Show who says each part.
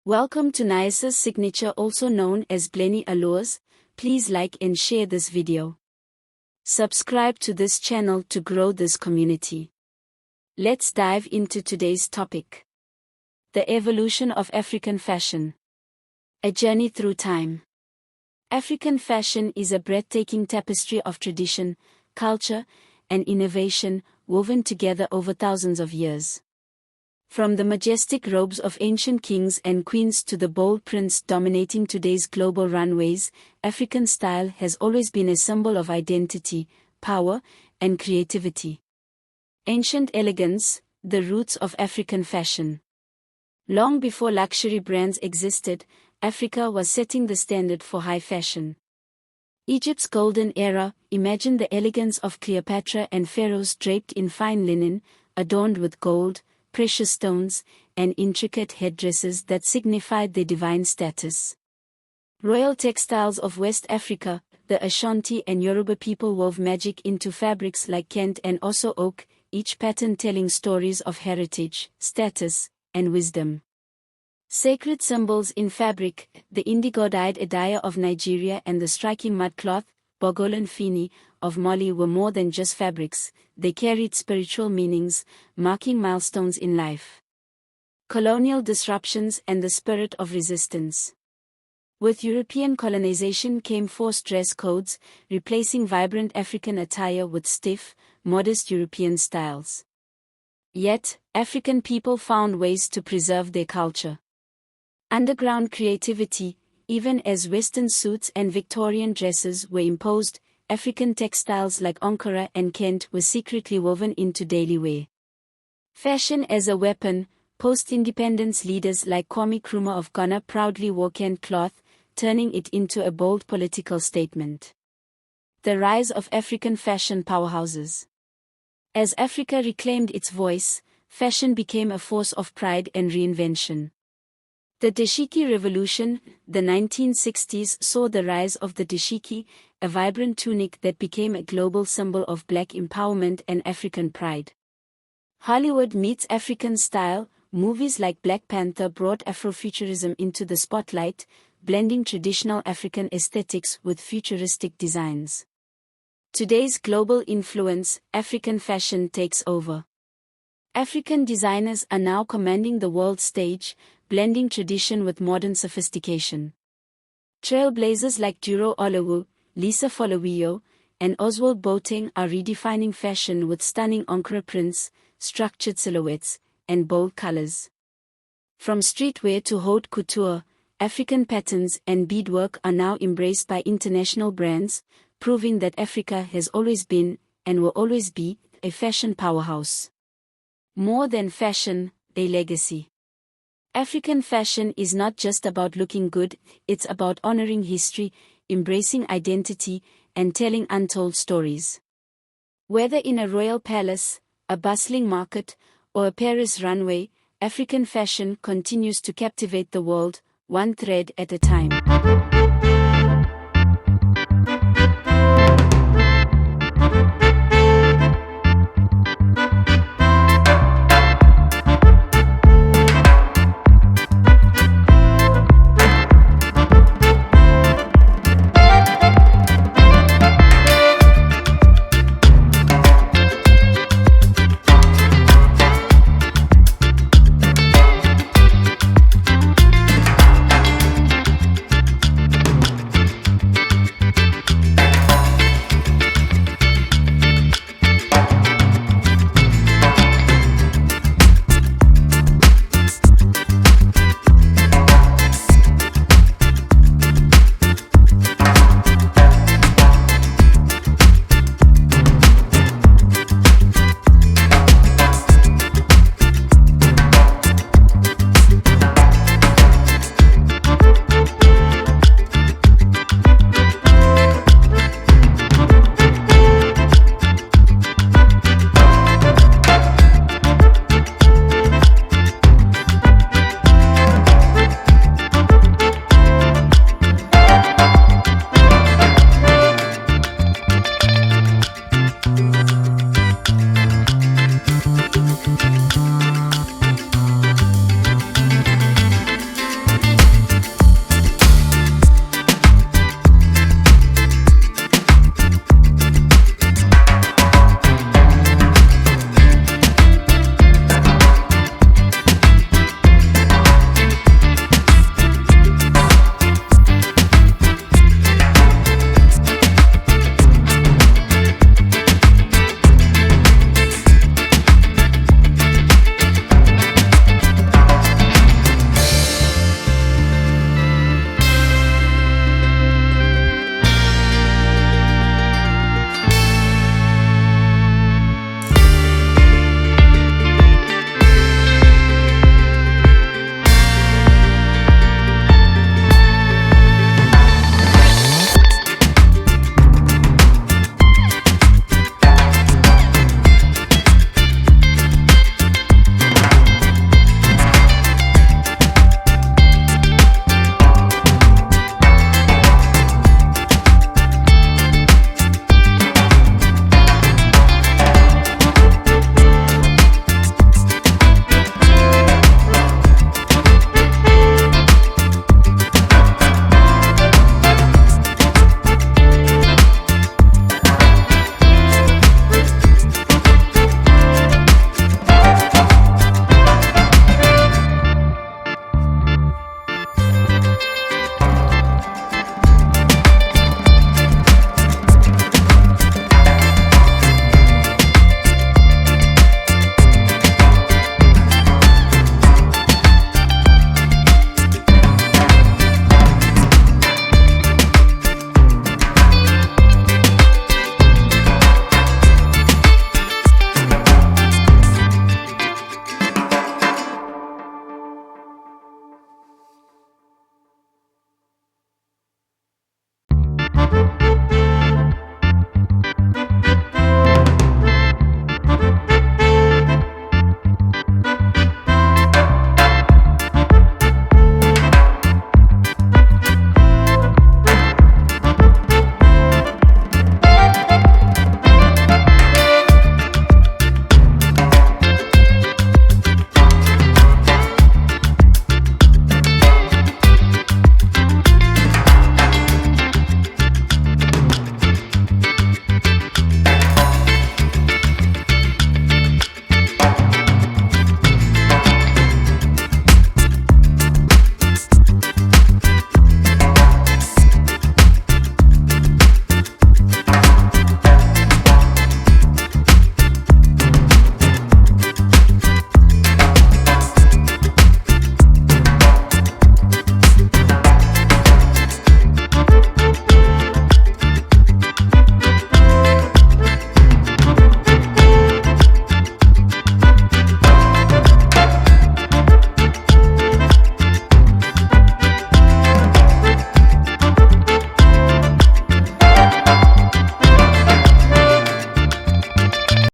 Speaker 1: Welcome to Nia's signature, also known as Blenny Allures. Please like and share this video. Subscribe to this channel to grow this community. Let's dive into today's topic. The evolution of African fashion. A journey through time. African fashion is a breathtaking tapestry of tradition, culture, and innovation, woven together over thousands of years. From the majestic robes of ancient kings and queens to the bold prints dominating today's global runways, African style has always been a symbol of identity, power, and creativity. Ancient elegance, the roots of African fashion. Long before luxury brands existed, Africa was setting the standard for high fashion. Egypt's golden era, imagine the elegance of Cleopatra and pharaohs draped in fine linen, adorned with gold, precious stones, and intricate headdresses that signified their divine status. Royal textiles of West Africa, the Ashanti and Yoruba people wove magic into fabrics like Kent and Osso oak, each pattern telling stories of heritage, status, and wisdom. Sacred symbols in fabric, the indigo-dyed Edaya of Nigeria and the striking mud cloth, Bogolan Fini, of Mali were more than just fabrics, they carried spiritual meanings, marking milestones in life. Colonial disruptions and the spirit of resistance. With European colonization came forced dress codes, replacing vibrant African attire with stiff, modest European styles. Yet, African people found ways to preserve their culture. Underground creativity, even as Western suits and Victorian dresses were imposed, African textiles like Ankara and Kent were secretly woven into daily wear. Fashion as a weapon, post-independence leaders like Kwame Nkrumah of Ghana proudly wore Kent cloth, turning it into a bold political statement. The rise of African fashion powerhouses. As Africa reclaimed its voice, fashion became a force of pride and reinvention. The dashiki revolution, the 1960s, saw the rise of the dashiki, a vibrant tunic that became a global symbol of Black empowerment and African pride. Hollywood meets African style, movies like Black Panther brought Afrofuturism into the spotlight, blending traditional African aesthetics with futuristic designs. Today's global influence, African fashion takes over. African designers are now commanding the world stage, blending tradition with modern sophistication. Trailblazers like Duro Olowu, Lisa Folowiyo, and Oswald Boateng are redefining fashion with stunning Ankara prints, structured silhouettes, and bold colors. From streetwear to haute couture, African patterns and beadwork are now embraced by international brands, proving that Africa has always been, and will always be, a fashion powerhouse. More than fashion, a legacy. African fashion is not just about looking good, it's about honoring history, embracing identity, and telling untold stories. Whether in a royal palace, a bustling market, or a Paris runway, African fashion continues to captivate the world, one thread at a time.